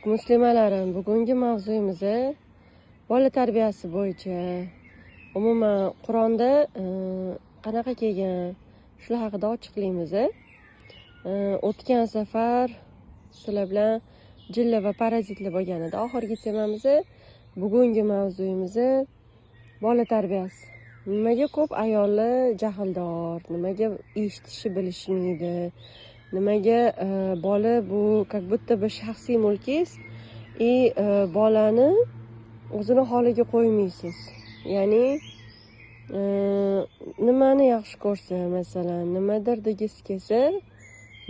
Muslimalarim, bugungi mavzuyimiz bola tarbiyasi bo'yicha. Umuman Qur'onda qanaqa kelgan, shular haqida ochiqlaymiz. O'tgan safar sizlar bilan jilla va parazitli bo'lgan edi. Oxirgi temamiz bugungi mavzuyimiz bola tarbiyasi. Nimaga ko'p ayollar jahldor, nimaga eshitishi bilishmaydi, nimaga bola bu как будто bir shaxsiy mulkingiz bolani o'zini holiga qo'ymaysiz. Ya'ni nimani yaxshi ko'rsa, masalan, nimadir degisi kelsa,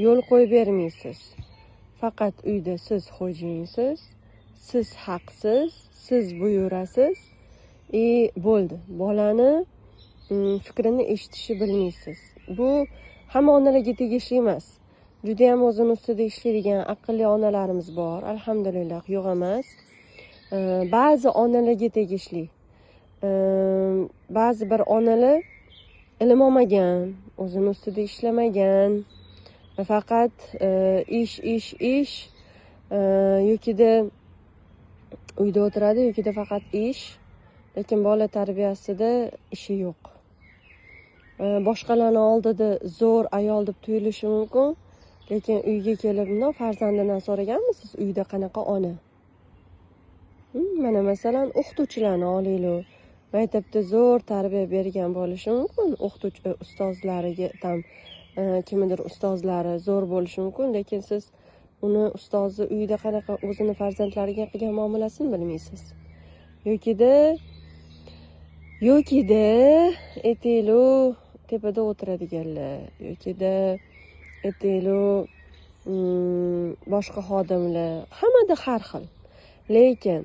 yo'l qo'yib bermaysiz. Faqat uyda siz xo'jayinsiz, siz haqsiz, siz buyurasiz. Bo'ldi. Bolani fikrini eshitishi bilmaysiz. Bu hamma onalarga tegishli emas. Juda ham o'zini ustida ishlaydigan aqlli onalarimiz bor, alhamdulillah, yo'q emas. Ba'zi onalarga tegishli. Ba'zi bir onalar ilm olmagan, o'zini ustida ishlamagan, faqat ish yokida uyda o'tiradi, yokida faqat ish, lekin bola tarbiyasida ishi yo'q. Boshqalarning oldida zo'r ayol deb tuyulishi mumkin, lekin uyga kelib, farzandidan so'raganmisiz, uyda qanaqa ona? Mana masalan, o'qituvchilarni olaylik. Maktabda zo'r tarbiya bergan bo'lishi mumkin, o'qituvchi ustozlariga kimdir ustozlari zo'r bo'lishi mumkin, lekin siz uni ustozi uyda qanaqa o'zini farzandlariga qilgan muomalasini bilmaysiz. Yokida etelu tepada o'tiradiganlar, yokida etelu boshqa xodimlar, hammada har xil. Lekin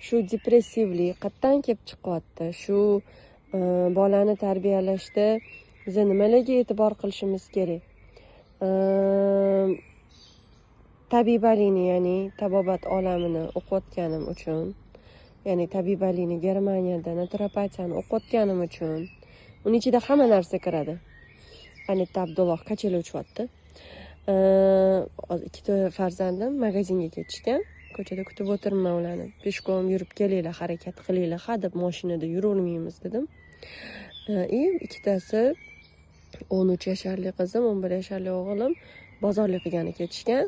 shu depressivlik qayerdan kelib chiqyapti? Shu bolani tarbiyalashda biz nimalarga e'tibor qilishimiz kerak? Tabibalini, ya'ni tabobat olamini o'qiyotganim uchun, ya'ni tabibalini Germaniyada naturopatiyani o'qiyotganim uchun, uning ichida hamma narsa kiradi. Anita Abdulloh kachela uchyapti. Ikkita farzandim magazinga ketishgan. Ko'chada kutib o'tirman ularni. Peshkom yurib kelinglar, harakat qilinglar, deb mashinada yurolmaymiz dedim. Ikkitasi 13 yasharli qizim, 11 yasharli o'g'lim bozorlik qilgani ketishgan.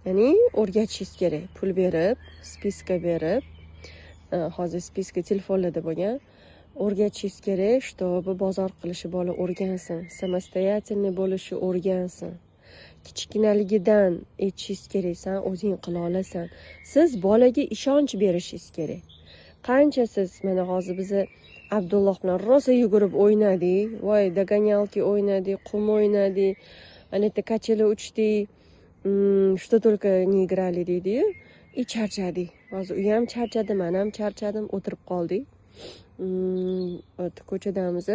Ya'ni o'rgatishingiz kerak. Pul berib, spiska berib, hozir spiska telefonlarda bo'lgan. O'rgatishingiz kerak, чтобы bozor qilishi bola o'rgansin, samostoятельный bo'lishi o'rgansin. Kichkinaligidan aytishingiz kerak, sen o'zing qila olasan. Siz bolaga ishonch berishingiz kerak. Qancha siz, mana hozir biz Abdulloh bilan rosa yugurib o'ynadik, voy dogonyalki o'ynadik, qum o'ynadik, anita kachela uchdik, что только не играли deydi-yu, charchadik. Hozir u ham charchadi, men ham charchadim, o'tirib qoldik. Ko'chadamiz.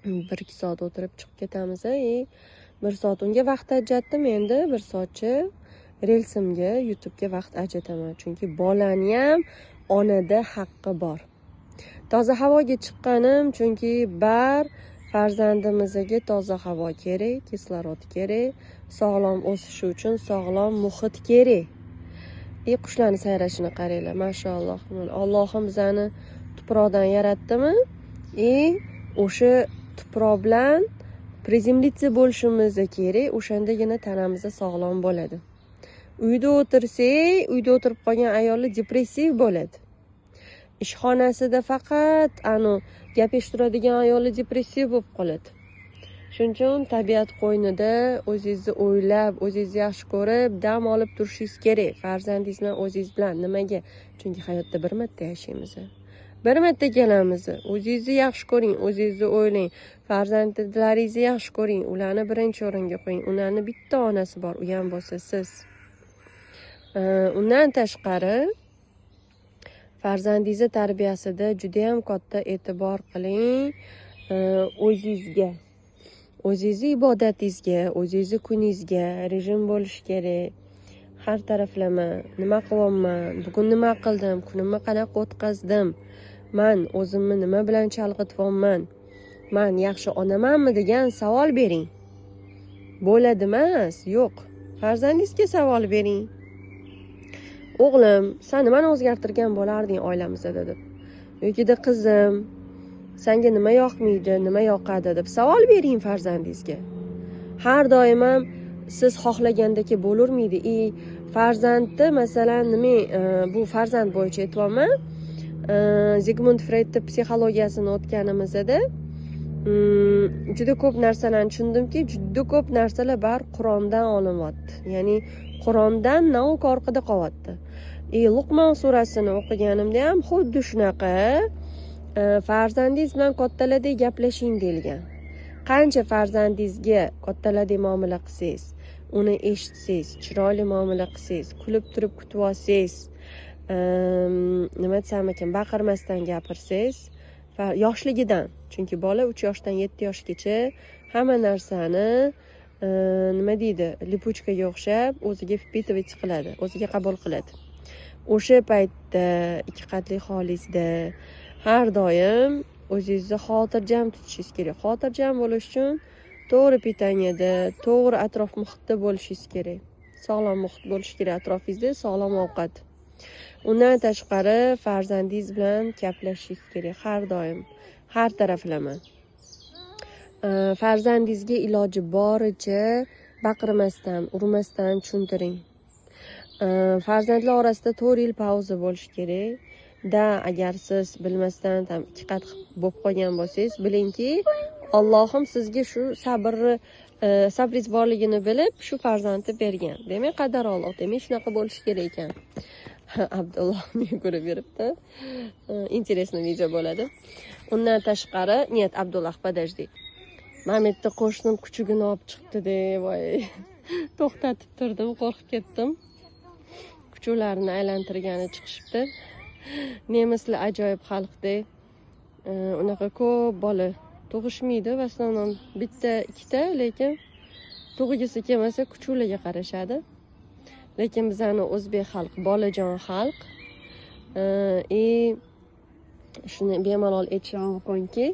1-2 soat o'tirib chiqib ketamiz. 1 soat unga vaqt ajratdim, endi 1 soatcha relsimga, YouTube'ga vaqt ajrataman. Chunki bolani ham onada haqqi bor. Toza havoga chiqqanim, chunki farzandimizga toza havo kerak, kislorod kerak, sog'lom o'sishi uchun sog'lom muhit kerak. Qushlarni sayrashini qaranglar, mashalloh. Allohim bizani tuproqdan yaratdimi? O'sha tuproq bilan prezimlitsi bo'lishimiz kerak, o'shandagina tanamizda sog'lom bo'ladi. Uyda o'tirsak, uyda o'tirib qolgan ayollar depressiv bo'ladi. Ishxonasida faqat gap eshitadigan ayollar depressiv bo'lib qoladi. Shuning uchun tabiat qo'ynida o'zingizni o'ylab, o'zingizni yaxshi ko'rib, dam olib turishingiz kerak. Farzandingiz bilan o'zingiz bilan. Nimaga? Chunki hayotda bir marta yashaymiz. Bir marta kelamiz. O'zingizni yaxshi ko'ring, o'zingizni o'ylang. Farzandlaringizni yaxshi ko'ring, ularni birinchi o'ringa qo'ying. Ularning bitta onasi bor, u ham bo'lsa siz. Undan tashqari farzandingiz tarbiyasida juda ham katta e'tibor qiling o'zingizga. O'zingizni ibodatingizga, o'zingizni kuningizga rejim bo'lishi kerak. Har taraflama, nima qilyapman, bugun nima qildim, kunimni qanaqa o'tkazdim, men o'zimni nima bilan chalg'ityapman, men yaxshi onamanmi degan savol bering. Bo'ladi emas, yo'q. Farzandingizga savol bering. o'g'lim sen nimani o'zgartirgan bo'larding oilamizda deb, yokida qizim senga nima yoqmaydi, nima yoqadi deb savol bering farzandingizga. Har doim ham siz xohlagandek bo'lavermaydi. Farzandni masalan nima, bu farzand bo'yicha aytyapman. Zigmund Freydni psixologiyasini o'tganimizda juda ko'p narsalarni tushundimki, juda ko'p narsalar bari Qur'ondan olinyapti. Ya'ni Qur'ondan navk orqada qolyapti. Luqmon surasini o'qiganimda ham xuddi shunaqa farzandingiz bilan kattalardek gaplashing deyilgan. Qancha farzandingizga kattalardek muomala qilsangiz, uni eshitsangiz, chiroyli muomala qilsangiz, kulib turib kutib olsangiz, nima desam ekan, baqirmasdan gapirsangiz, yoshligidan, chunki bola 3 yoshdan 7 yoshgacha hamma narsani nima deydi, lipuchkaga o'xshab o'ziga vpitывать qiladi, o'ziga qabul qiladi. O'sha paytda 2 qatli hovlingizda har doim o'zingizni xotirjam tutishingiz kerak. Xotirjam bo'lish uchun to'g'ri pitaniyada, to'g'ri atrof muhitda bo'lishingiz kerak. Sog'lom muhit bo'lishi kerak atrofingizda, sog'lom ovqat. Undan tashqari farzandingiz bilan gaplashishingiz kerak har doim, har taraflama. Farzandingizga iloji boricha baqirmasdan, urmasdan tushuntiring. Farzandlar orasida 4 yil pauza bo'lishi kerak. Agar siz bilmasdan ham 2 qat bo'lib qolgan bo'lsangiz, bilingki, Allohim sizga shu sabringiz borligini bilib, shu farzandni bergan. Demak, qadar Alloh, demak shunaqa bo'lishi kerak ekan. Abdulloh yugurib yuribdi. Интересный video bo'ladi. Undan tashqari, нет, Abdulloh, подожди. Mametni qo'shnim kuchugini olib chiqdi voy. To'xtatib turdim, qo'rqib ketdim. Kuchuklarni aylantirgani chiqishibdi. Nemislar ajoyib xalqda. Unaqa ko'p bola tug'ishmaydi, v основном bitta, ikkita, lekin tug'gisi kelmasa kuchuklarga qarashadi. Lekin bizani o'zbek xalq bolajon xalq. Shuni bemalol aytishim mumkinki,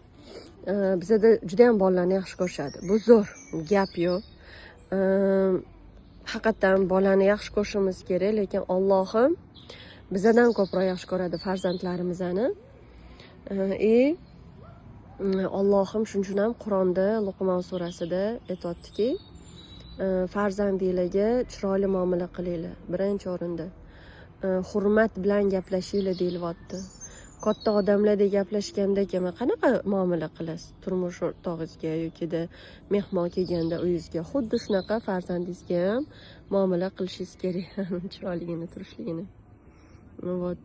bizda juda ham bolalarni yaxshi ko'rishadi. Bu zo'r, gap yo'q. Haqiqatan bolani yaxshi ko'rishimiz kerak, lekin Allohim bizdan ko'proq yaxshi ko'radi farzandlarimizni. Allohim shuning uchun ham Qur'onda Luqmon surasida aytayaptiki, farzandinglarga chiroyli muomala qilinglar. Birinchi o'rinda hurmat bilan gaplashinglar deyilyapti. Katta odamlardek gaplashganda qanaqa muomala qilasiz? Turmush o'rtog'ingizga yokida mehmon kelganda uyingizga xuddi shunaqa farzandingizga ham muomala qilishingiz kerak. Chiroyligini, turishligini. Вот.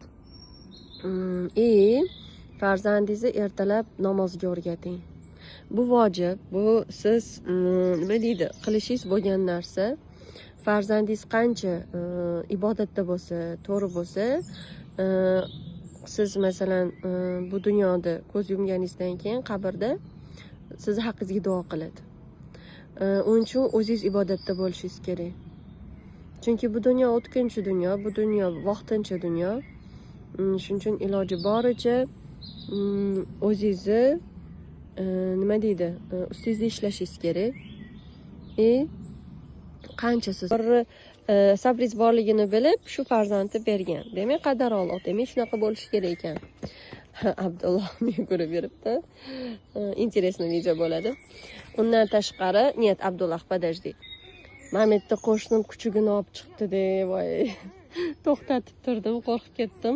Farzandingizni ertalab namozga o'rgating. Bu vojib, bu siz nima deydi, qilishingiz bo'lgan narsa. Farzandingiz qancha ibodatda bo'lsa, to'g'ri bo'lsa, siz masalan bu dunyoda ko'z yumganingizdan keyin qabrda siz haqingizga duo qiladi. Uning uchun o'zingiz ibodatda bo'lishingiz kerak. Chunki bu dunyo o'tkinchi dunyo, bu dunyo vaqtincha dunyo. Shuning uchun iloji boricha o'zingizni nima deydi, ustingizda ishlashingiz kerak. Qancha siz sabringiz borligini bilib, shu farzandni bergan. Demak, qadar Alloh, demak shunaqa bo'lishi kerak ekan. Abdulloh yugurib yuribdi. Интересный video bo'ladi. Undan tashqari, нет, Abdulloh, подожди. Mametni qo'shnim kuchugini olib chiqdi voy. To'xtatib turdim, qo'rqib ketdim.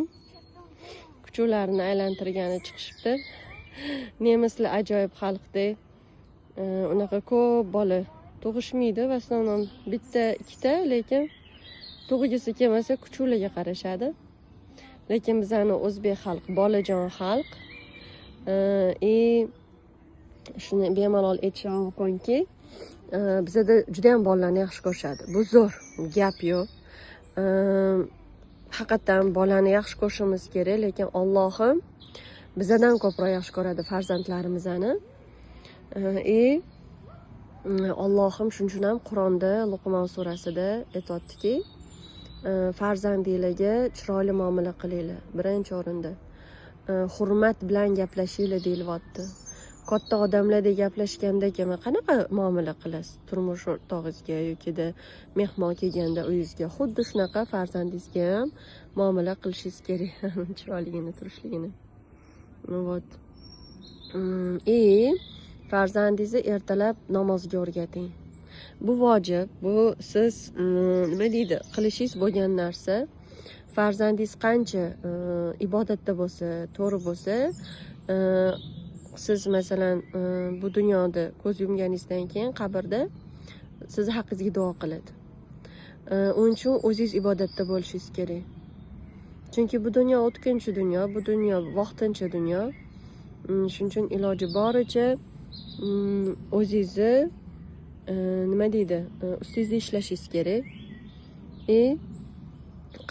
Kuchuklarni aylantirgani chiqishibdi. Nemislar ajoyib xalqda. Unaqa ko'p bola tug'ishmaydi, v основном bitta, ikkita, lekin tug'gisi kelmasa kuchuklarga qarashadi. Lekin bizani o'zbek xalq bolajon xalq. Shuni bemalol aytishim mumkinki, bizda juda ham bolalarni yaxshi ko'rishadi. Bu zo'r, gap yo'q. Haqiqatan bolani yaxshi ko'rishimiz kerak, lekin Allohim bizdan ko'proq yaxshi ko'radi farzandlarimizni. Allohim shuning uchun ham Qur'onda Luqmon surasida aytayaptiki, farzandinglarga chiroyli muomala qilinglar. Birinchi o'rinda hurmat bilan gaplashinglar deyilyapti. katta odamlardek gaplashganda qanaqa muomala qilasiz turmush o'rtog'ingizga yokida mehmon kelganda uyingizga? Xuddi shunaqa farzandingizga ham muomala qilishingiz kerak. Chiroyligini, turishligini. Вот. Farzandingizni ertalab namozga o'rgating. Bu vojib, bu siz nima deydi, qilishingiz bo'lgan narsa. Farzandingiz qancha ibodatda bo'lsa, to'g'ri bo'lsa, siz masalan bu dunyoda ko'z yumganingizdan keyin qabrda sizni haqqingizga duo qiladi. Uning uchun o'zingiz ibodatda bo'lishingiz kerak. Chunki bu dunyo o'tkinchi dunyo, bu dunyo vaqtincha dunyo. Shuning uchun iloji boricha o'zingizni nima deydi, ustingizda ishlashingiz kerak.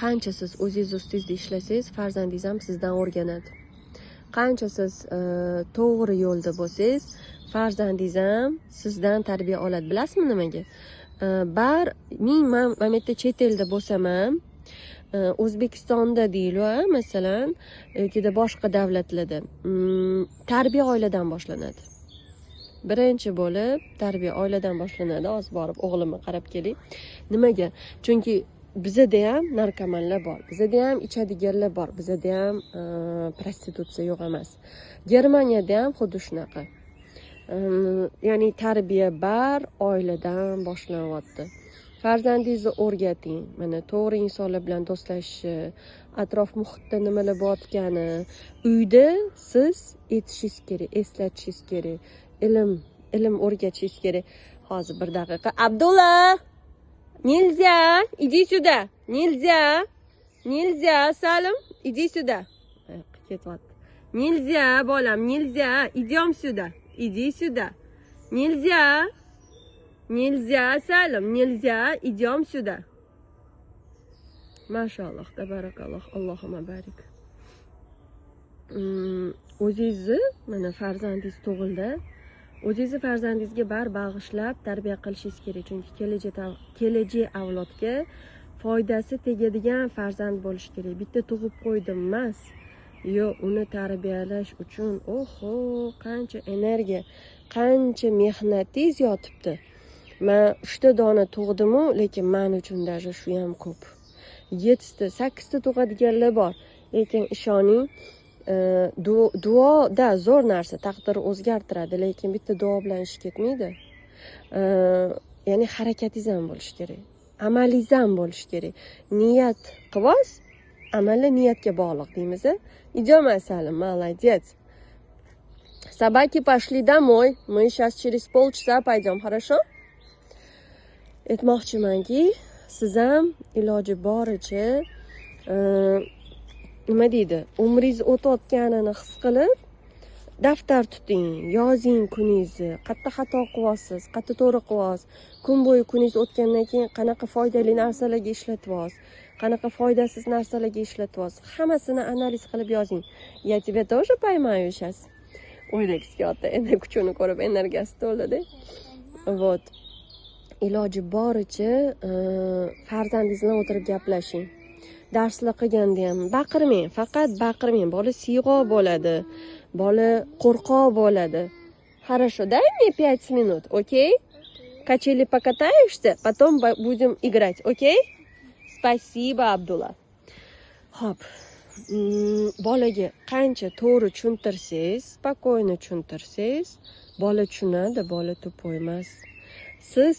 Qancha siz o'zingiz ustingizda ishlasangiz, farzandingiz ham sizdan o'rganadi. Qancha siz to'g'ri yo'lda bo'lsangiz, farzandingiz ham sizdan tarbiya oladi. Bilasizmi nimaga? Men bu yerda chet elda bo'lsam ham, O'zbekistonda deyiladi, masalan, yokida boshqa davlatlarda tarbiya oiladan boshlanadi. Birinchi bo'lib tarbiya oiladan boshlanadi. Hozir borib o'g'limga qarab keling. Nimaga? Chunki bizda ham narkomanlar bor, bizda ham ichadiganlar bor, bizda ham prostitutsiya yo'q emas. Germaniyada ham xuddi shunaqa. Ya'ni tarbiya bar oiladan boshlanyapti. Farzandingizni o'rgating. Mana to'g'ri insonlar bilan do'stlashishni, atrof muhitda nimalar bo'layotgani, uyda siz etishingiz kerak, eslatishingiz kerak. Ilm o'rgatishingiz kerak. Hozir bir daqiqa. Abdulla! Nельзя! Иди сюда! Нельзя! Нельзя, Salim! Иди сюда! Ketyapti. Нельзя, bolam, нельзя! Идем сюда! Иди сюда! Нельзя! Нельзя, Salim! Нельзя! Идем сюда! Mashallah, tabarakalloh, Allohumma barik. O'zingizni mana farzandingiz tug'ildi. O'zingizni farzandingizga bag'ishlab tarbiya qilishingiz kerak. Chunki kelajak avlodga foydasi tegadigan farzand bo'lish kerak. Bitta tug'ib qo'ydim emas. Yo'q, uni tarbiyalash uchun qancha energiya, qancha mehnatingiz yotibdi. Men 3 ta dona tug'dim-u, lekin men uchun даже shu ham ko'p. 7 ta, 8 ta tug'adiganlar bor. Lekin ishoning, duoda zo'r narsa, taqdir o'zgartiradi, lekin bitta duo bilan ish ketmaydi. Ya'ni harakatingiz ham bo'lishi kerak, amalingiz ham bo'lishi kerak. Niyat qilasiz, amali niyatga bog'liq deymiz. Идем, Salim, молодец. Собаки пошли домой. Мы сейчас через полчаса пойдем, хорошо? Aytmoqchimanki, siz ham iloji boricha nima deydi, umringiz o'tayotganini his qilib, daftar tuting, yozing kuningizni, qayerda xato qilyapsiz, qayerda to'g'ri qilyapsiz, kun bo'yi kuningiz o'tgandan keyin qanaqa foydali narsalarga ishlatyapsiz, qanaqa foydasiz narsalarga ishlatyapsiz, hammasini analiz qilib yozing. Я тебя тоже поймаю сейчас. O'ynagisi kelyapti, endi kuchini ko'rib energiyasi to'ldi-da. Вот. Iloji boricha farzandingiz bilan o'tirib gaplashing. Darslar qilganda ham baqirmang, faqat baqirmang. Bola siyg'oq bo'ladi, bola qo'rqoq bo'ladi. Хорошо, дай мне 5 минут, окей? Качели покатаешься, потом будем играть, окей? Спасибо, Abdulla. Xo'p. Bolaga qancha to'g'ri tushuntirsangiz, spokойно tushuntirsangiz, bola tushunadi, bola to'poy emas. Siz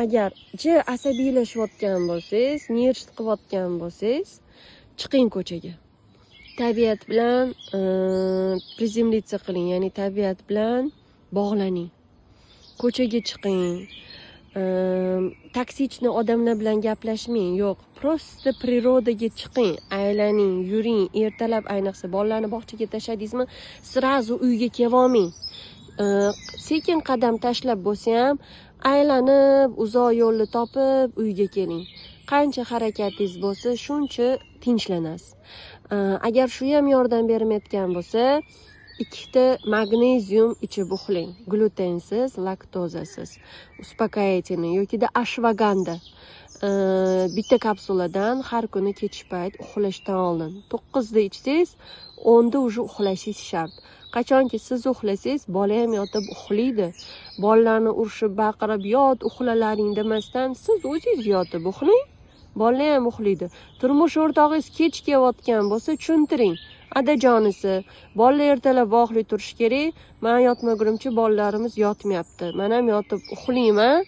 agar asabiylashayotgan bo'lsangiz, nervt qilayotgan bo'lsangiz, chiqing ko'chaga. Tabiat bilan prizemlitsa qiling, ya'ni tabiat bilan bog'laning. Ko'chaga chiqing. Toksichni odamlar bilan gaplashmang, yo'q, просто прироdaga chiqing, aylaning, yuring. Ertalab ayniqsa bolalarni bog'chaga tashladingizmi, srazu uyga kelolmang. Sekin qadam tashlab bo'lsa ham aylanib, uzoq yo'lni topib uyga keling. Qancha harakatingiz bo'lsa, shuncha tinchlanasiz. Agar shu ham yordam bermayotgan bo'lsa, ikkita magnezium ichib uxlang. Glutensiz, laktozasiz. Uspokоительный yokida ashvaganda. Bitta kapsuladan har kuni kech payt uxlashdan oldin 9 da ichsangiz, 10 da уже uxlashingiz shart. Qachonki siz uxlasangiz, bola ham yotib uxlaydi. Bolalarni urishib, baqirib, yot uxlalaring demasdan, siz o'zingiz yotib uxlang. Bola ham uxlaydi. Turmush o'rtog'ingiz kech kelayotgan bo'lsa, tushuntiring. Adajonisi, bolalar ertalab voqli turish kerak. Men yotmagunimcha bolalarimiz yotmayapti. Men ham yotib uxlayman.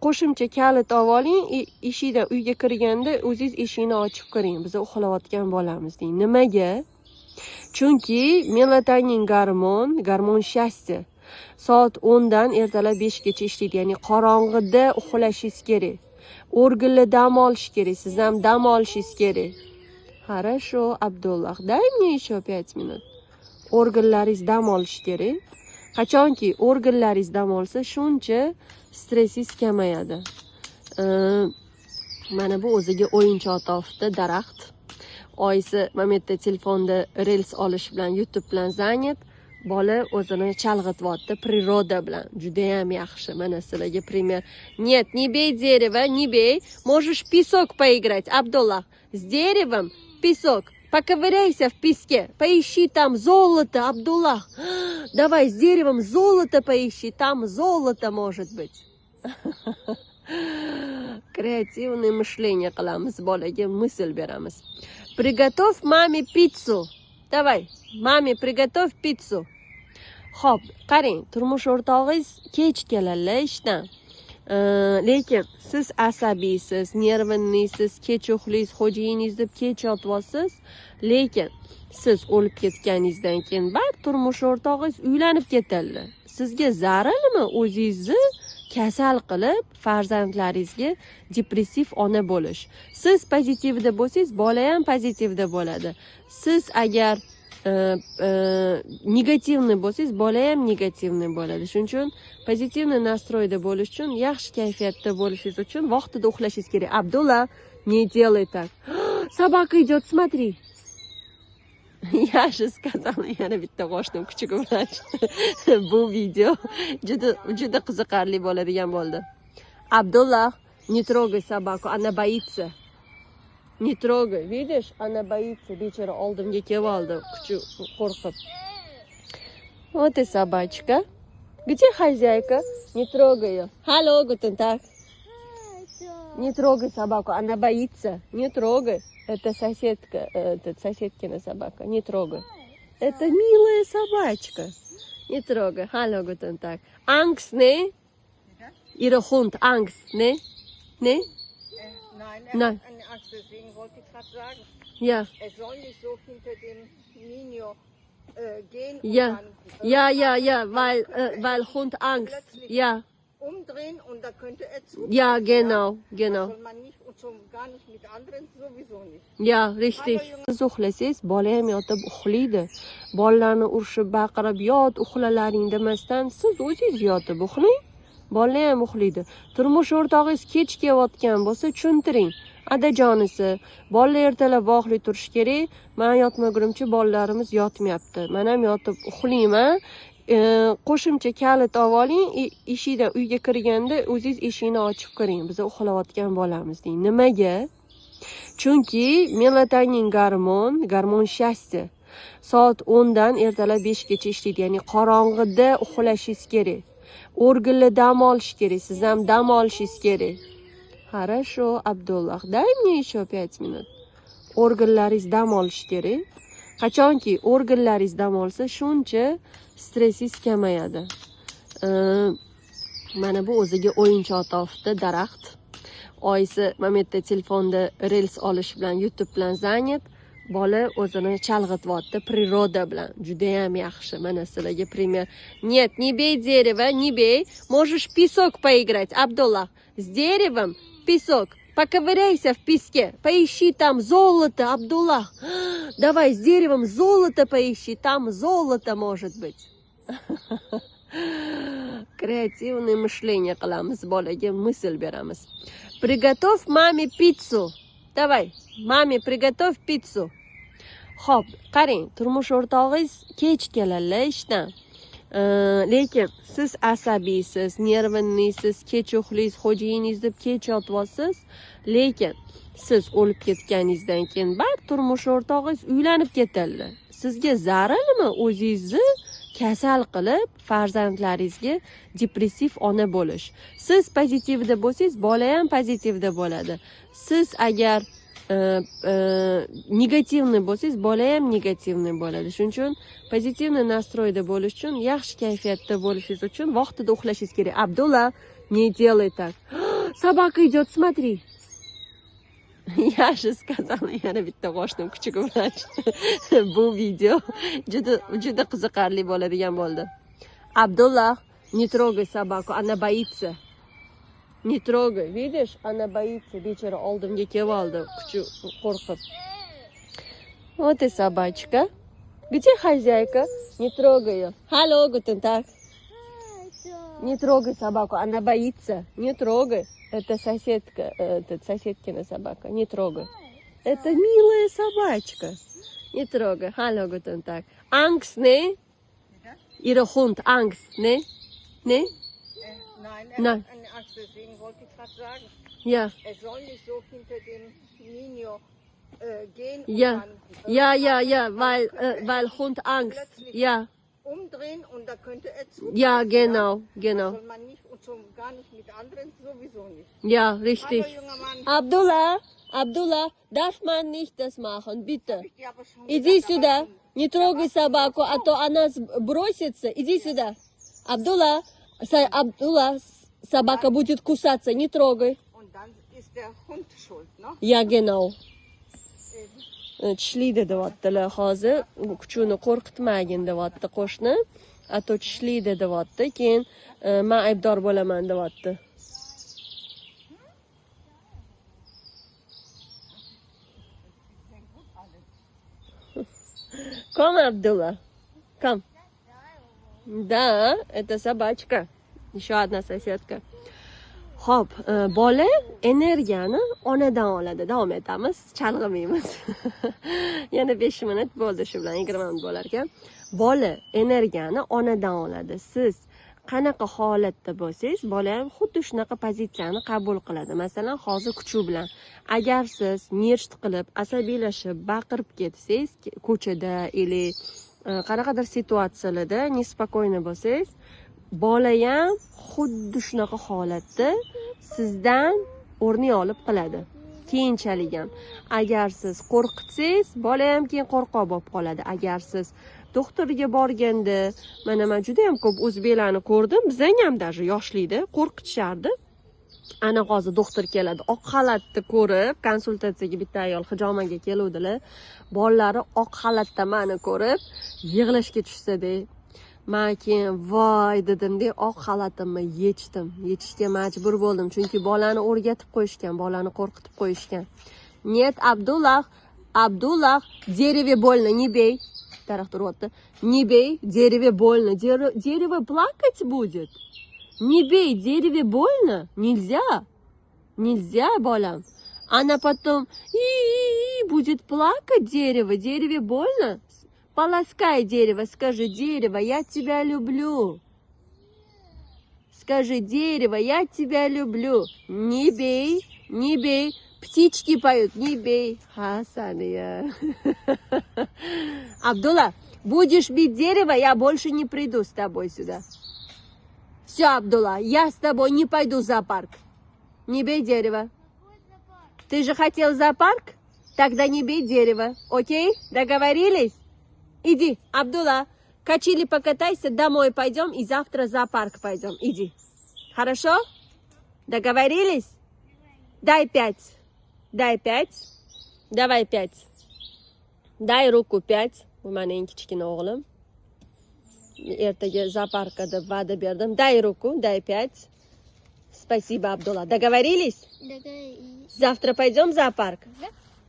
Qo'shimcha kalit olib oling, eshikdan uyga kirganda o'zingiz eshikni ochib kiring. Biz uxlayotgan bo'lamiz deng. Nimaga? Chunki melatonin gormon счастья. Soat 10 dan ertalab 5 gacha ishlaydi, ya'ni qorong'ida uxlashingiz kerak. Organlar dam olish kerak, siz ham dam olishingiz kerak. Хорошо, Abdullah, дай мне еще 5 minut. Organlaringiz dam olish kerak. Qachonki organlaringiz dam olsa, shuncha stressingiz kamayadi. Mana bu o'ziga o'yinchoq topdi, daraxt. Oyisi momentda telefonda rels olish bilan, YouTube bilan zanit. Bola o'zini chalg'ityapti природа bilan. Juda ham yaxshi. Mana sizlarga пример. Нет, не бей дерево, не бей. Можешь песок поиграть, Абдуллах. С деревом песок. Поковыряйся в песке. Поищи там золото, Абдуллах. Давай с деревом золото поищи. Там золото может быть. Креативное мышление qilamiz, bolaga мысль beramiz. Приготовь маме пиццу. Давай, mami, приготовь пиццу. Xo'p, qarang, turmush o'rtog'ingiz kech keladilar ishdan. Lekin siz asabiysiz, nervinlisiz, kech uxlaysiz, xo'jayingiz deb kech yotyapsiz. Lekin siz o'lib ketganingizdan keyin turmush o'rtog'ingiz uylanib ketadilar. Sizga zararmi o'zingizni kasal qilib farzandlaringizga depressiv ona bo'lish? Siz pozitivda bo'lsangiz, bola ham pozitivda bo'ladi. Siz agar negativni bo'lsangiz, bola ham negativni bo'ladi. Shuning uchun pozitivniy nastroyda bo'lish uchun, yaxshi kayfiyatda bo'lishingiz uchun vaqtida uxlashingiz kerak. Abdullah, не делай так. Собака идет, смотри. Yaxshi сказала, yana bitta qo'shnim kuchugi bilan bu video juda qiziqarli bo'ladigan bo'ldi. Abdullah, не трогай собаку, она боится. Не трогай, видишь, она боится. Бechora oldimga kelib oldi, kuchi qo'rqib. Вот и собачка. Где хозяйка? Не трогай ее. Hallo, guten Tag. Не трогай собаку, она боится. Не трогай. Это соседка, соседкина собака. Не трогай. Это милая собачка. Не трогай. Hallo, guten Tag. Angst, ne? Ihre Hund, Angst, ne? Ne? Nein, Nein. Hat eine Angst, deswegen wollte ich gerade sagen, Ja. er soll nicht so hinter dem Nino gehen und Ja. dann Ja, weil Hund Angst. plötzlich Ja. umdrehen und da könnte er zu. Ja, genau. Das soll man nicht und schon gar nicht mit anderen sowieso nicht. Ja, richtig. Siz uxlasangiz, bola ham yotib uxlaydi. Bolalarni urishib, baqirib, yot uxlalaring demasdan, siz o'zingiz yotib uxlang. Bola ham uxlaydi. Turmush o'rtog'ingiz kech kelayotgan bo'lsa, tushuntiring. Adajonisi, bolalar ertalab voqli turish kerak. Men yotmagunimcha bolalarimiz yotmayapti. Men ham yotib uxlayman. Qo'shimcha kalit olib oling, eshikdan uyga kirganda o'zingiz eshikni ochib kiring. Biz uxlayotgan bo'lamiz deng. Nimaga? Chunki melatonin gormon счастья. Soat 10 dan ertalab 5 gacha ishlaydi, ya'ni qorong'ida uxlashingiz kerak. Organlar dam olish kerak, siz ham dam olishingiz kerak. Хорошо, Abdullah, дай мне еще 5 minut. Organlaringiz dam olish kerak. Qachonki organlaringiz dam olsa, shuncha stressingiz kamayadi. Mana bu o'ziga o'yinchoq topdi, daraxt. Oyisi momentda telefonda rels olish bilan, YouTube bilan zanit. Bola o'zini chalg'ityapti природа bilan. Juda ham yaxshi. Mana sizlarga пример. Нет, не бей дерево, не бей. Можешь песок поиграть, Абдуллах. С деревом песок. Поковыряйся в песке. Поищи там золото, Абдуллах. Давай с деревом золото поищи. Там золото может быть. Креативное мышление qilamiz, bolaga мысль beramiz. Приготовь маме пиццу. Давай, маме, приготовь пиццу. Xo'p, qarang, turmush o'rtog'ingiz kech keladilar ishdan. Lekin siz asabiysiz, nervinlisiz, kech uxlaysiz, xo'jayingiz deb kech yotyapsiz. Lekin siz o'lib ketganingizdan keyin baribir turmush o'rtog'ingiz uylanib ketadi. Sizga zararmi o'zingizni kasal qilib farzandlaringizga depressiv ona bo'lish? Siz pozitivda bo'lsangiz, bola ham pozitivda bo'ladi. Siz agar negativniy bo'lsangiz, bola ham negativniy bo'ladi. Shuning uchun pozitivniy nastroyda bo'lish uchun, yaxshi kayfiyatda bo'lishingiz uchun vaqtida uxlashingiz kerak. Abdulla, не делай так. Собака идет, смотри. Yaxshi сказала, yana bitta qo'shnim kuchugi bilan. Bu video juda qiziqarli bo'ladigan bo'ldi. Abdulla, не трогай собаку, она боится. Не трогай, видишь, она боится. Бechora oldimga kelib oldi, kuchuk qo'rqib. Вот и собачка. Где хозяйка? Не трогай ее. Hallo, guten Tag. Не трогай собаку, она боится. Не трогай. Это соседка, соседкина собака. Не трогай. Это милая собачка. Не трогай. Hallo, guten Tag. Angst, ne? Ihre Hund, Angst, ne? Ne? Nein, Nein. hat eine Angst, deswegen wollte ich gerade sagen. Ja. Er soll nicht so hinter dem Nino gehen und Ja. dann Ja, weil Hund Angst. plötzlich Ja. umdrehen und da könnte er zu. Ja, genau, Das genau. soll man nicht und schon gar nicht mit anderen sowieso nicht. Ja, Hallo richtig. junger Mann, Abdullah, darf man nicht das machen, bitte. hab ich dir aber schon Иди gesagt, сюда, aber не трогай собаку, а то она бросится. Иди сюда. Абдулла, собака будет кусаться, не трогай. und dann ist der Hund schuld, ne? Ja, genau. Tishlaydi deyaptilar hozir. Kuchukni qo'rqitmagin deyapti qo'shni. A to tishlaydi deyapti. Keyin men aybdor bo'laman deyapti. Kom, Abdullah. Kom. Да, это собачка. Еще одна соседка. Xo'p, bola energiyani onadan oladi. Davom etamiz, chalg'imaymiz. Yana 5 minut bo'ldi, shu bilan 20 minut bo'lar ekan. Bola energiyani onadan oladi. Siz qanaqa holatda bo'lsangiz, bola ham xuddi shunaqa pozitsiyani qabul qiladi. Masalan, hozir kuchuk bilan agar siz nervt qilib, asabiylashib, baqirib ketsangiz, ko'chada или qanaqadir situatsiyalarda nespokойно bo'lsangiz, bola ham xuddi shunaqa holatda sizdan o'rnak olib qiladi. Keyinchalik ham agar siz qo'rqitsangiz, bola ham keyin qo'rqoq bo'lib qoladi. Agar siz doktorga borganda, mana men juda ham ko'p o'zbeklarni ko'rdim, bizning ham даже yoshlikda qo'rqitishardi. Ana hozir doktor keladi, oq xalatni ko'rib, konsultatsiyaga bitta ayol hijomaga keluvdilar. Bolalari oq xalatda meni ko'rib, yig'lashga tushsa-da, men keyin voy dedim-da, oq xalatimni yechishga majbur bo'ldim, chunki bolani o'rgatib qo'yishgan, bolani qo'rqitib qo'yishgan. Нет, Abdullah, дереве больно, не бей. Taraf turyapti. Не бей, дереве больно. Дерево плакать будет. Не бей, дереве больно. Нельзя, болам. Она потом будет плакать дерево. Дереве больно. Полоскай дерево, скажи: дерево, я тебя люблю. Скажи: дерево, я тебя люблю. Не бей. Птички поют, не бей. Хасания. Абдулла, будешь бить дерево, я больше не приду с тобой сюда. Все, Абдулла, я с тобой не пойду в зоопарк. Не бей дерево. Ты же хотел зоопарк? Тогда не бей дерево. Окей? Договорились? Иди, Абдулла, качели покатайся, домой пойдем и завтра в зоопарк пойдем. Иди. Хорошо? Договорились? Дай 5. Давай 5. Дай руку 5. Bu mening kichkina o'g'lim. Ertaga zooparkda deb va'da berdim. Дай руку, дай 5. Спасибо, Абдулла. Договорились? Договорились. Завтра пойдем в зоопарк?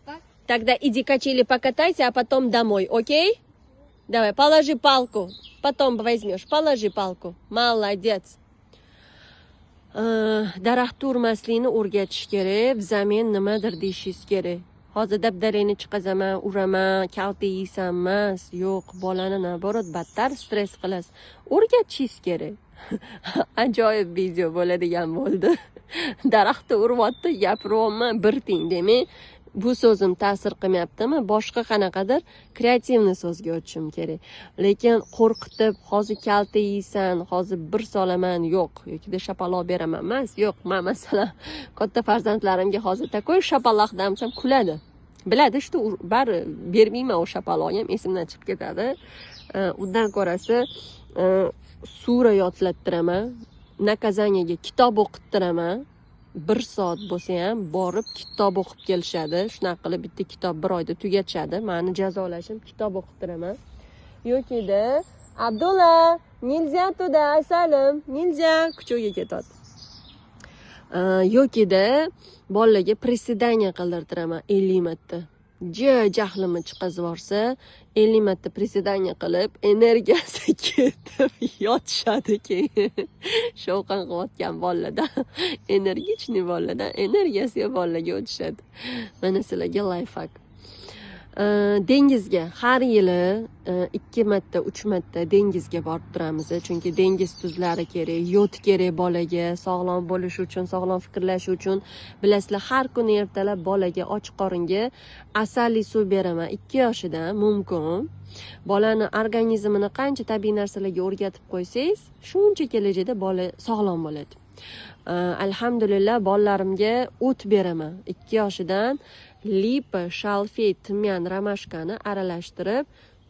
Да. Тогда иди качели покатайся, а потом домой, окей? Давай, положи палку. Потом возьмешь. Положи палку. Молодец. Daraxt turmaslikni o'rgatish kerak, zamin nimadir deyishingiz kerak. hozir dabdaringni chiqazaman, uraman, kalta yeysan emas. Yo'q, bolani naborot battar stress qilasiz. O'rgatishingiz kerak. Ajoyib video bo'ladigan bo'ldi. Daraxtni uryapti, gapiryapman, bir ting demay, bu so'zim ta'sir qilmayaptimi? Boshqa qanaqadir kreativni so'zga o'tishim kerak. Lekin qo'rqitib, hozir kalta yeysan, hozir bir solaman, yo'q, yoki shapaloq beraman emas. Yo'q, men masalan katta farzandlarimga hozir takoy shapaloq damsam kuladi. Biladi, что bari bermayman o shapaloqni ham esimdan chiqib ketadi. Undan ko'rasi sura yodlattiraman, nakazaniyaga kitob o'qittiraman. 1 soat bo'lsa ham borib kitob o'qib kelishadi. Shunaqa qilib bitta kitob 1 oyda tugatishadi. Meni jazolashim kitob o'qittiraman. Yo'kida Abdulla, nilja tuda asalim, nilja kuchga ketadi. Yo'kida bolalarga prisedaniya qildirtiraman 50 marta. Jahlimni chiqazib yorsa 50 marta prisedaniya qilib, energiyasi ketib yotishadi keyin. Shovqin qilayotgan bolalardan, energichniy bolalardan energiyasi bolalarga o'tishadi. Mana sizlarga lifehack. Dengizga har yili 2 marta, 3 marta dengizga borib turamiz. Chunki dengiz tuzlari kerak, yod kerak bolaga, sog'lom bo'lishi uchun, sog'lom fikrlashi uchun. Bilasizlar, har kuni ertalab bolaga och qoringa asalli suv beraman. 2 yoshidan mumkin. Bolani organizmini qancha tabiiy narsalarga o'rgatib qo'ysangiz, shuncha kelajakda bola sog'lom bo'ladi. Alhamdulillah, bolalarimga o't beraman. 2 yoshidan lipa, shalfey, timyan, romashkani aralashtirib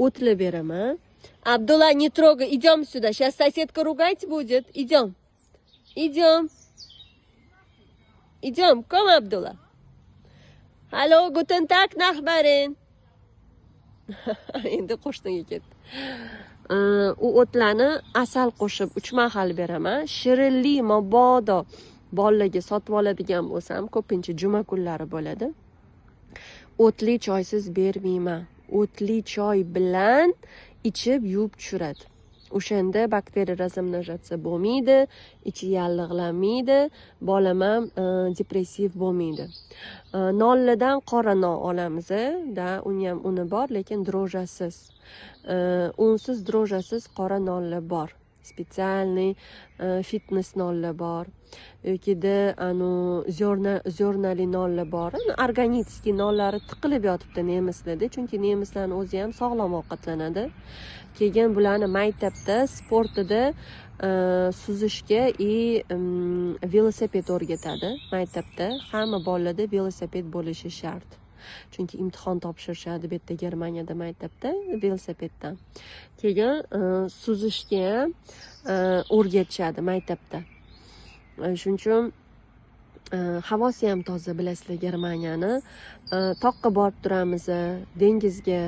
o'tli beraman. Abdulla, не трогай, идем сюда. Сейчас соседка ругать будет. Идем. Идем. Идем. Kom, Abdulla. Hallo, guten Tag, Nachbarin. Endi qo'shniga ketdi. U o'tlarni asal qo'shib 3 mahal beraman. Shirinli mabodo bolalarga sotib oladigan bo'lsam, ko'pincha juma kunlari bo'ladi. O'tli choysiz bermayman. O'tli choy bilan ichib yuvib tushiradi. O'shanda bakteriya razmnojatsiya bo'lmaydi, ichi yallig'lanmaydi, bolam ham depressiv bo'lmaydi. Nollidan qora non olamiz, da, uni ham uni bor, lekin drojasiz. Unsiz drojasiz qora nonlar bor. Специальный fitness nonlar bor. Yokida zyornali nonlar bor. Organitskiy nonlari tiqilib yotibdi nemislarda, chunki nemislarning o'zi ham sog'lom ovqatlanadi. Keyin bularni maktabda, sportida suzishga velosiped o'rgatadi. Maktabda hamma bolalarda velosiped bo'lishi shart. Chunki imtihon topshirishadi bu yerda Germaniyada maktabda velosipeddan. Keyin suzishga ham o'rgatishadi maktabda. Shuning uchun havosi ham toza, bilasizlar, Germaniyani. Toqqa borib turamiz, dengizga.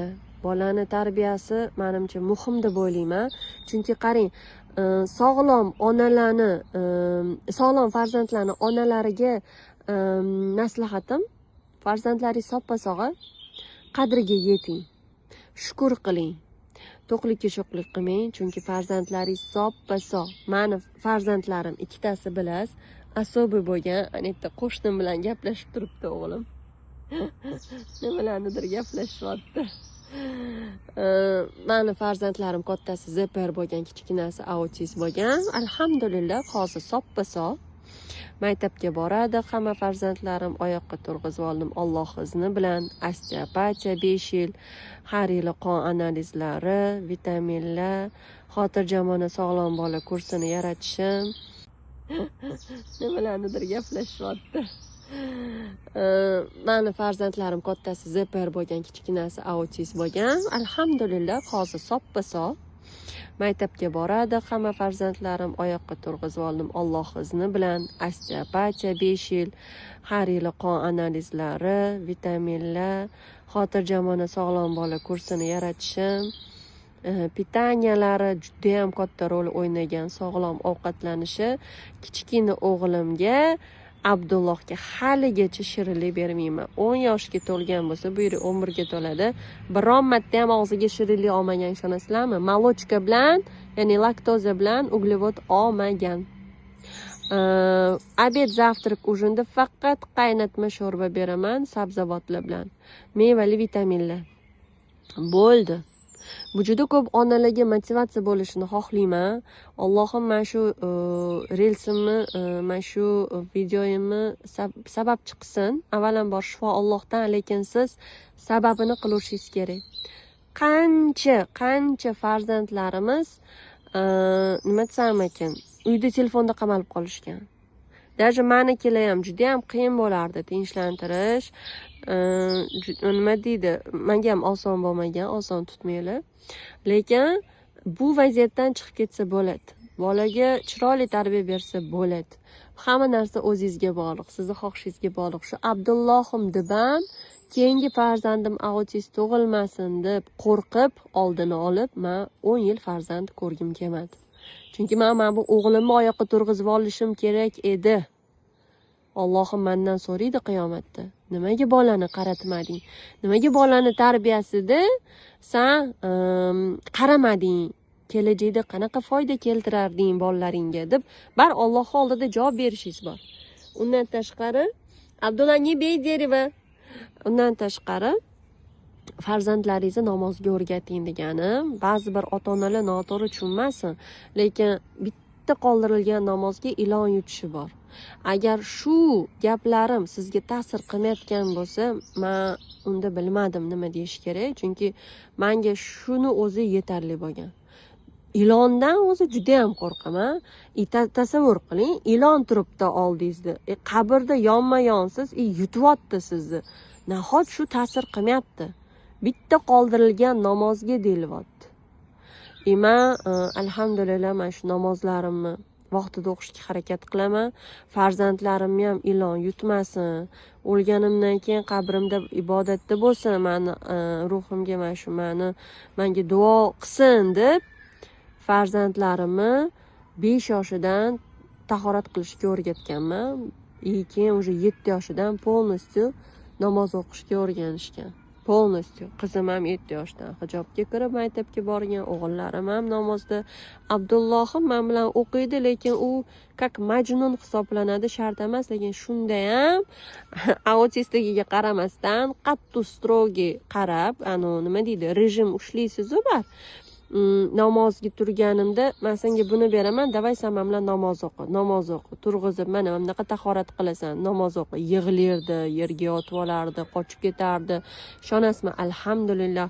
Bolani tarbiyasi menimcha muhim deb o'ylayman. Chunki qarang, sog'lom onalarni, sog'lom farzandlarni onalariga maslahatim, farzandlaringiz soppa-sog'lom, qadriga yeting. Shukr qiling. To'qlikka sho'qlik qilmang, chunki farzandlaringiz soppa-sog'. Meni farzandlarim ikkitasi bilasiz, asobiy bo'lgan. Anetta qo'shnim bilan gaplashib turibdi o'g'lim. Nimalarnidir gaplashyapti. Meni farzandlarim kattasi zeper bo'lgan, kichkinasi autist bo'lgan. Alhamdulillah, hozir soppa-sog'. Maktabga boradi. Hamma farzandlarim oyoqqa turg'izib oldim Alloh izni bilan. Osteopatiya 5 yil, har yili qon analizlari, vitaminlar, xotirjamona sog'lom bola kursini yaratishim. Nimalarnidir gaplashyapti. Meni farzandlarim kattasi zeper bo'lgan, kichkinasi autist bo'lgan. Alhamdulillah, hozir soppa-sog'. Maktabga boradi. Hamma farzandlarim oyoqqa turg'izib oldim Alloh izni bilan. Osteopatiya 5 yil, har yili qon analizlari, vitaminlar, xotirjamona sog'lom bola kursini yaratishim. Pitaniyalari juda ham katta rol o'ynagan, sog'lom ovqatlanishi. Kichkina o'g'limga Abdullohga haligacha shirinlik bermayman. 10 yoshga to'lgan bo'lsa, bu yil 11 ga to'ladi. Biron marta ham og'ziga shirinlik olmagan, ishonasizlarmi? Malochka bilan, ya'ni laktoza bilan uglevod olmagan. Obed, завтрак, ujinda faqat qaynatma sho'rva beraman sabzavotlar bilan. Mevali vitaminlar. Bo'ldi. Bu juda ko'p onalarga motivatsiya bo'lishini xohlayman. Allohim mana shu relsimni, mana shu videoyimni sabab chiqsin. Avvalambor shifo Allohdan, lekin siz sababini qilishingiz kerak. Qancha farzandlarimiz nima desam ekan, uyda telefonda qamalib qolishgan. Даже menikilar ham juda ham qiyin bo'lardi tinchlantirish. Nima deydi, menga ham oson bo'lmagan, oson tutmaylar. Lekin bu vaziyatdan chiqib ketsa bo'ladi. Bolaga chiroyli tarbiya bersa bo'ladi. Hamma narsa o'zingizga bog'liq, sizning xohishingizga bog'liq. Shu Abdullohim deb ham keyingi farzandim autist tug'ilmasin deb qo'rqib oldini olib, men 10 yil farzand ko'rgim kelmadi. Chunki men bu o'g'limni oyoqqa turg'izib olishim kerak edi. Allohim mendan so'raydi qiyomatda. Nimaga bolani qaratmading? Nimaga bolani tarbiyasida sen qaramading? Kelajakda qanaqa foyda keltirarding bolalaringga deb bar Alloh oldida javob berishingiz bor. Undan tashqari Abdullah ne bey deriva. Undan tashqari farzandlaringizni namozga o'rgating deganim, ba'zi bir ota-onalar noto'g'ri tushunmasin, lekin bitta qoldirilgan namozga ilon yutishi bor. Agar shu gaplarim sizga ta'sir qilmayotgan bo'lsa, men unda bilmadim nima deyish kerak, chunki menga shuni o'zi yetarli bo'lgan. Ilondan o'zi juda ham qo'rqaman. Tasavvur qiling, ilon turibdi oldingizda, qabrda yonma-yonsiz, yutyapti sizni. Nahot shu ta'sir qilmayapti? Bitta qoldirilgan namozga deyilyapti. Men alhamdulillah mana shu namozlarimni vaqtida o'qishga harakat qilaman. Farzandlarimni ham ilon yutmasin. O'lganimdan keyin qabrimda ibodatda bo'lsin, meni ruhimga mana shu menga duo qilsin deb farzandlarimni 5 yoshidan tahorat qilishga o'rgatganman. Keyin уже 7 yoshidan polностью namoz o'qishga o'rganishgan. Polностью. Qizim ham 7 yoshdan hijobga kirib maktabga borgan, o'g'illarim ham namozda. Abdullohim men bilan o'qiydi, lekin u как majnun hisoblanadi, shart emas, lekin shunda ham autistligiga qaramasdan qattiq strogi qarab, nima deydi, rejim ushlaysiz-ku bar. Namozga turganimda men senga buni beraman, davay sen men bilan namoz o'qi. Turg'izib, mana bunaqa tahorat qilasan, namoz o'qi. Yig'lardi, yerga yotib olardi, qochib ketardi. Ishonasizmi, alhamdulillah,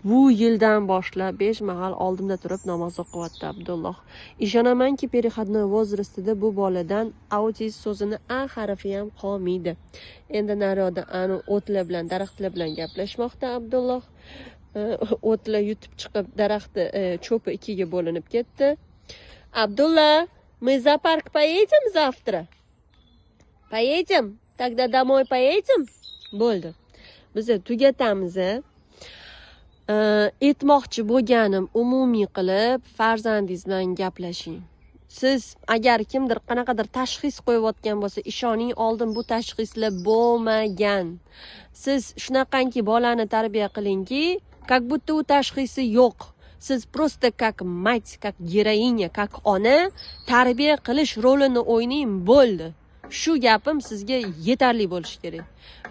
bu yildan boshlab 5 mahal oldimda turib namoz o'qiyapti Abdulloh. Ishonamanki, переходной возрастida bu boladan autist so'zini a harfi ham qolmaydi. Endi naryoqda o'tlar bilan, daraxtlar bilan gaplashmoqda Abdulloh. O'tlar yutib chiqib daraxtni cho'pi 2 ga bo'linib ketdi. Abdulla, мы в зоопарк поедем завтра? Поедем? Тогда домой поедем? Bo'ldi. Biz tugatamiz. Aytmoqchi bo'lganim, umumiy qilib farzandingiz bilan gaplashing. Siz agar kimdir qanaqadir tashxis qo'yayotgan bo'lsa, ishoning, oldin bu tashxislar bo'lmagan. Siz shunaqangi bolani tarbiya qilingki, как будто u tashxisi yo'q. Siz просто как mать, как героиня, как ona tarbiya qilish rolini o'ynang, bo'ldi. Shu gapim sizga yetarli bo'lishi kerak.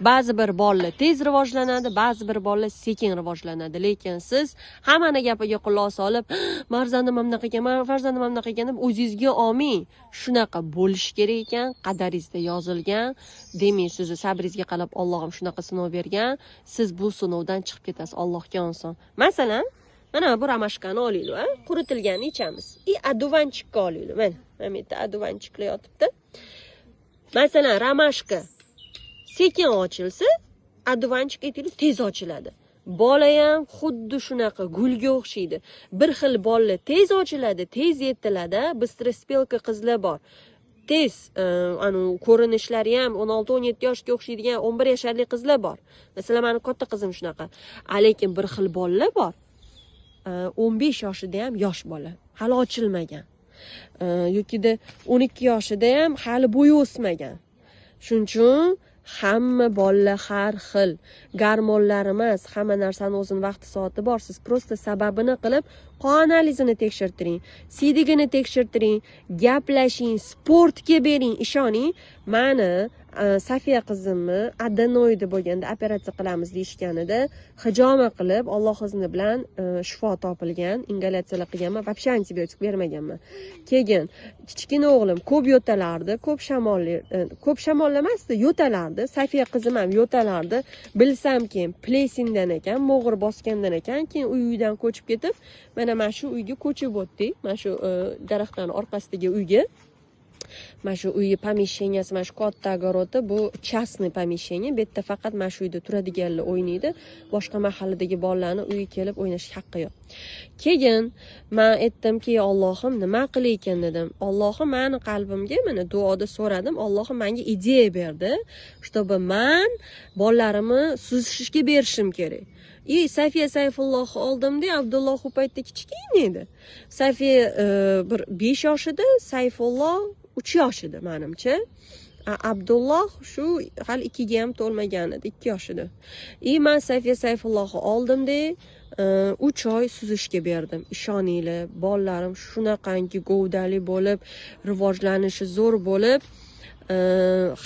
Ba'zi bir bolalar tez rivojlanadi, ba'zi bir bolalar sekin rivojlanadi, lekin siz hammani gapiga quloq solib, farzandim ham bunaqa ekan, farzandim ham bunaqa ekan deb o'zingizga olmang. Shunaqa bo'lish kerak ekan, qadaringizda yozilgan. Demak, sizni sabringizga qarab Allohim shunaqa sinov bergan, siz bu sinovdan chiqib ketasiz, Allohga oson. Masalan, mana bu ramashkani olaylik, quritilganini ichamiz. Aduvanchikka olaylik. Mana bu yerda aduvanchiklar yotibdi. Masalan, ramashka sekin ochilsa, aduvanchik aytaylik tez ochiladi. Bola ham xuddi shunaqa gulga o'xshaydi. Bir xil bolalar tez ochiladi, tez yetiladi. Bыстроспелка qizlar bor. Tez, ko'rinishlari ham 16-17 yoshga o'xshaydigan 11 yoshli qizlar bor. Masalan, meni katta qizim shunaqa. Lekin bir xil bolalar bor. 15 yoshida ham yosh bola, hali ochilmagan. Yokida 12 yoshida ham hali bo'yi o'smagan. Shuning uchun Hamma bolalar har xil. Gormonlar emas, hamma narsani o'zini vaqti soati bor. Siz prosta sababini qilib, qon analizini tekshirtiring, siydigini tekshirtiring, gaplashing, sportga bering, ishoning. Mani Safiya qizimni adenoidi bo'lganda operatsiya qilamiz deyishganida hijoma qilib, Alloh izni bilan shifo topilgan, ingalyatsiyalar qilganman, вообще antibiotik bermaganman. Keyin kichkina o'g'lim ko'p yo'talardi, ko'p shamollamasdi, yo'talardi. Safiya qizim ham yo'talardi. Bilsam keyin plesindan ekan, mo'g'ir bosgandan ekan, keyin uydan ko'chib ketib, mana shu uyga ko'chib o'tdik. Mana shu daraxtlarning orqasidagi uyga. Mana shu uyni помещенияsi, mana shu katta огорodi, bu частный помещение. Bu yerda faqat mana shu uyda turadiganlar o'ynaydi. Boshqa mahalladagi bolalarni uyga kelib o'ynashga haqqi yo'q. Keyin men aytdimki, Allohim nima qilay ekan dedim. Allohim meni qalbimga mana duoda so'radim. Allohim menga ideya berdi, чтобы men bolalarimni suzishga berishim kerak. Safiya Sayfulloh oldimda, Abdulloh u paytda kichkina edi. Safiya bir 5 yoshida, Sayfulloh 3 yoshida menimcha. Abdulloh shu hali 2 ga ham to'lmagan edi, 2 yoshida. Men Safiya Sayfullohni oldimda 3 oy suzishga berdim. Ishoninglar, bolalarim shunaqangi govdali bo'lib, rivojlanishi zo'r bo'lib,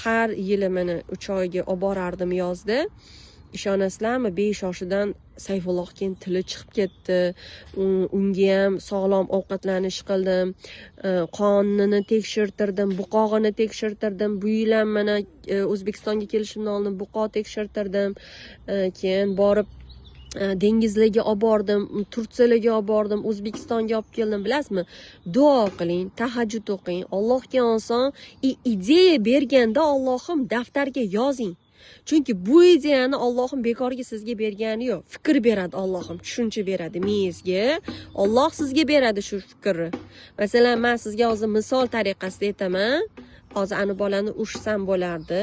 har yili meni 3 oyga olib borardim yozda. Ishonasizlarmi, 5 yoshidan Sayfulloh keyin tili chiqib ketdi. Unga ham sog'lom ovqatlanish qildim. Qonini tekshirtirdim, buqog'ini tekshirtirdim. Bu yil ham mana O'zbekistonga kelishimdan oldin buqoq tekshirtirdim. Keyin borib dengizlarga olib bordim, Tursiyalarga olib bordim, O'zbekistonga olib keldim. Bilasizmi? Duo qiling, tahajjud o'qing, Allohga oson, ideya berganda Allohim daftarga yozing. Chunki bu ideyani Allohim bekorga sizga bergani yo'q. Fikr beradi Allohim, tushuncha beradi miyangizga. Alloh sizga beradi shu fikrni. Masalan, men sizga hozir misol tariqasida aytaman. Hozir ani bolani ushsam bo'lardi,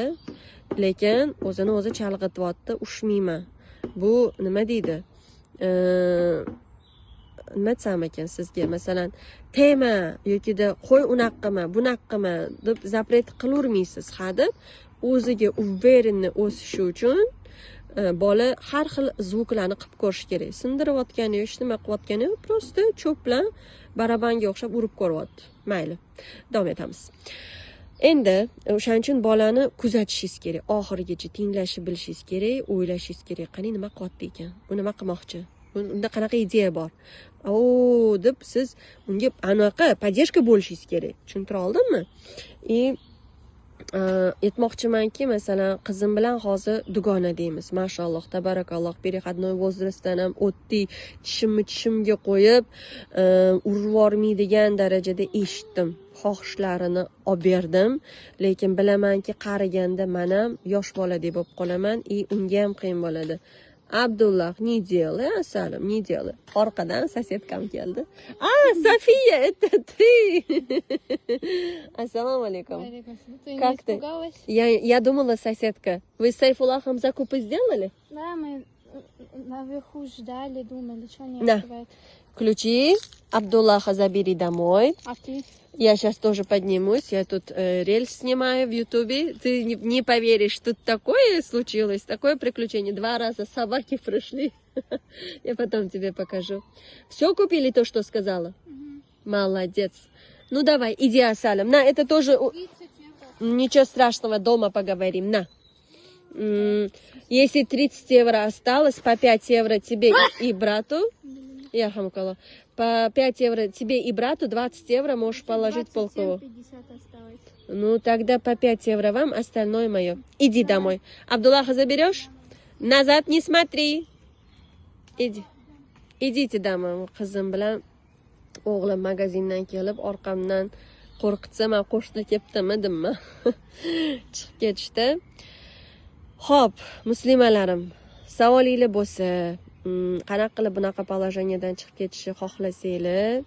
lekin o'zini o'zi chalg'ityapti, ushmayman. Bu nima deydi? Nima desam ekan sizga? Masalan, tema yokida qo'y unaqama, bunaqama deb zapret qilavermaysiz, hadeb o'ziga uverenni o'sishi uchun bola har xil zvuklarni qilib ko'rish kerak. Sindirayotgani yo'q, hech nima qilayotgani yo'q, prosta cho'p bilan barabanga o'xshab urib ko'ryapti. Mayli. Davom etamiz. Endi o'shaning uchun bolani kuzatishingiz kerak. Oxirigacha tinglashib bilishingiz kerak, o'ylashingiz kerak. Qani nima qilyapti ekan? Bu nima qilmoqchi? Unda qanaqa ideya bor? Deb siz unga anaqa поддержка bo'lishingiz kerak. Tushuntira oldimmi? Aytmoqchimanki, masalan, qizim bilan hozir dugona deymiz. Mashalloh, tabarakalloh, переходной возрастdan ham o'tdi. Tishimga qo'yib, urvormaydigan darajada eshitdim. Xohishlarini olib berdim, lekin bilamanki, qariganda men ham yosh boladek bo'lib qolaman, unga ham qiyin bo'ladi. Abdullah, не делай, Salim, не делай. Orqadan soседкам keldi. София, это ты. Ассаламу алейкум. Ты не Как ты? испугалась? Я думала, соседка. Вы с Сайфуллахом закупы сделали? Да, мы наверху ждали, думали, что они Да. открывают. Ключи Абдуллаха забери домой. А ты? Я сейчас тоже поднимусь. Я тут рельс снимаю в Ютубе. Ты не поверишь, тут такое случилось, такое приключение. 2 раза собаки пришли. Я потом тебе покажу. Все купили то, что сказала? Молодец. Ну давай, иди, Асалям. На, это тоже... 30 евро. Ничего страшного, дома поговорим. На. Если 30 евро осталось, по 5 евро тебе и брату. Я хамкала. По 5 евро тебе и брату, 20 евро можешь положить полкову. 50 осталось. Ну, тогда по 5 евро вам, остальное мое. Иди домой. Абдуллаха заберешь? Назад не смотри. Иди. Идите домой. Qizim bilan o'g'lim magazindan kelib, orqamdan qo'rqitsa, men qo'shni kelibdimi demmi? Chiqib ketishdi. Xo'p, muslimalarim, savolinglar bo'lsa, qanaqa qilib bunaqa положениyadan chiqib ketishni xohlasanglar,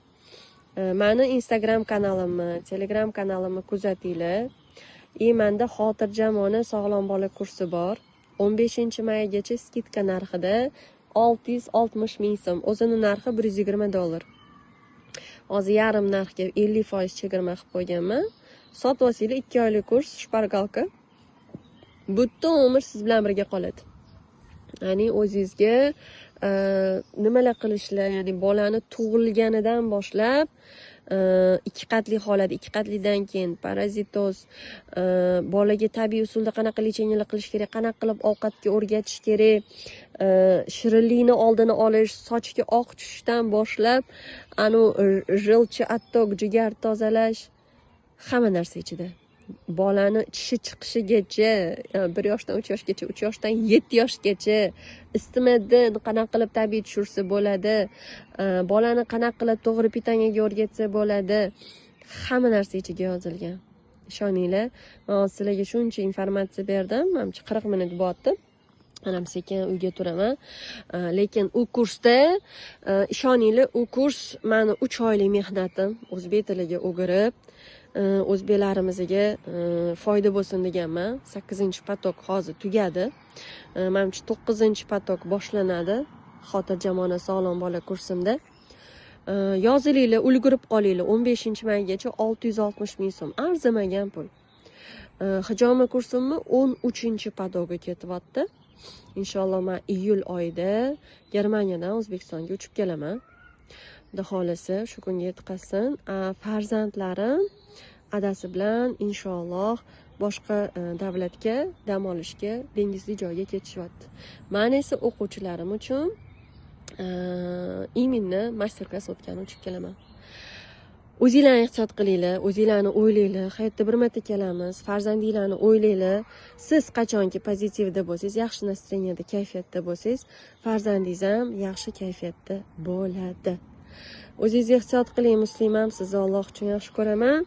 meni Instagram kanalimni, Telegram kanalimni kuzatinglar. Menda xotirjamona sog'lom bola kursi bor. 15-maygacha skidka narxida 660 ming so'm. O'zini narxi $120. Hozir yarim narxga 50% chegirma qilib qo'yganman. Sotib olsanglar 2 oylik kurs, shpargalka. butun umr siz bilan birga qoladi. Ya'ni o'zingizga nimalar qilishlar, ya'ni bolani tug'ilganidan boshlab 2 qatli holat, 2 qatlidan keyin parazitoz, bolaga tabiiy usulda qanaqa lecheniyalar qilish kerak, qanaqa qilib ovqatga o'rgatish kerak, shirinlikni oldini olish, sochga oq tushishdan boshlab, jilchi, attok, jigar tozalash, hamma narsa ichida. Bolani tishi chiqishigacha, 1 yoshdan 3 yoshgacha, 3 yoshdan 7 yoshgacha istimadni qanaqa qilib tabiiy tushirsa bo'ladi, bolani qanaqa qilib to'g'ri pitanyaga o'rgatsa bo'ladi, hamma narsa ichiga yozilgan. Ishoninglar, men sizlarga shuncha informatsiya berdim, menimcha 40 minut bo'tdi. Manam sekin uyga turaman. Lekin u kursda, ishoninglar, u kurs meni 3 oylik mehnatim, o'zbek tiliga o'girib, o'zbeklarimizga foyda bo'lsin deganman. 8-patok hozir tugadi. Menimcha 9-patok boshlanadi. Xotirjamona sog'lom bola kursimda. Yozilinglar, ulgurib qolinglar. 15-maygacha 660 ming so'm. Arzimagan pul. Hijoma kursimni 13-patogga ketyapti. Inshaalloh men iyul oyida Germaniyadan O'zbekistonga uchib kelaman. Xudo xolasa shu kunga yetqazsin. Farzandlarim adasi bilan inshaalloh boshqa davlatga dam olishga, dengizli joyga ketishyapti. Men esa o'quvchilarim uchun iminni master-klass o'tgani uchib kelaman. O'zinglarni ehtiyot qilinglar, o'zinglarni o'ylanglar. Hayotda bir marta kelamiz. Farzandinglarni o'ylanglar. Siz qachonki pozitivda bo'lsangiz, yaxshi настроенiyada, kayfiyatda bo'lsangiz, farzandingiz ham yaxshi kayfiyatda bo'ladi. O'zingizni ehtiyot qiling, muslimam, sizni Alloh uchun yaxshi ko'raman.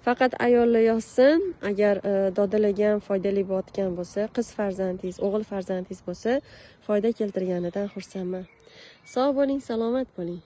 Faqat ayollar yozsin, agar dodalagan foydali bo'layotgan bo'lsa, qiz farzandingiz, o'g'il farzandingiz bo'lsa, foyda keltirganidan xursandman. Sog' bo'ling, salomat bo'ling.